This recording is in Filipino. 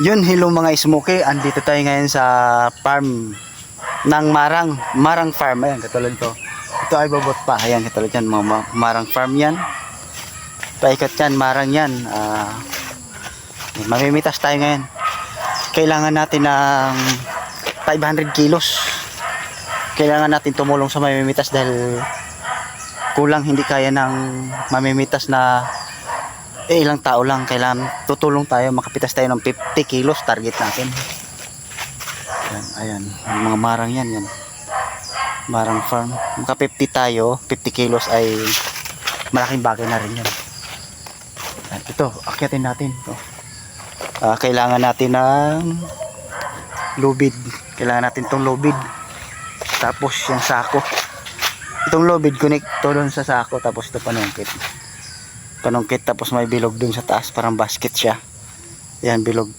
Yun, hello mga smoky. Andito tayo ngayon sa farm ng Marang Farm. Ayan, katulad to. Ito ay babot pa. Ayan, katulad yan. Mga Marang Farm yan. Paikot yan, Marang yan. Mamimitas tayo ngayon. Kailangan natin ng 500 kilos. Kailangan natin tumulong sa mamimitas dahil kulang, hindi kaya ng mamimitas na ilang tao lang. Kailangan tutulong tayo, makapitas tayo ng 50 kilos target natin. Ayan, yung mga marang yan, Marang Farm. Maka 50 tayo, 50 kilos ay malaking bagay na rin yan. Ito, akyatin natin ito. Kailangan natin ng lubid. Kailangan natin tong lubid. Tapos yung sako. Itong lubid connecto doon sa sako. Tapos ito panungkit, tapos may bilog dun sa taas, parang basket siya. Yan, bilog.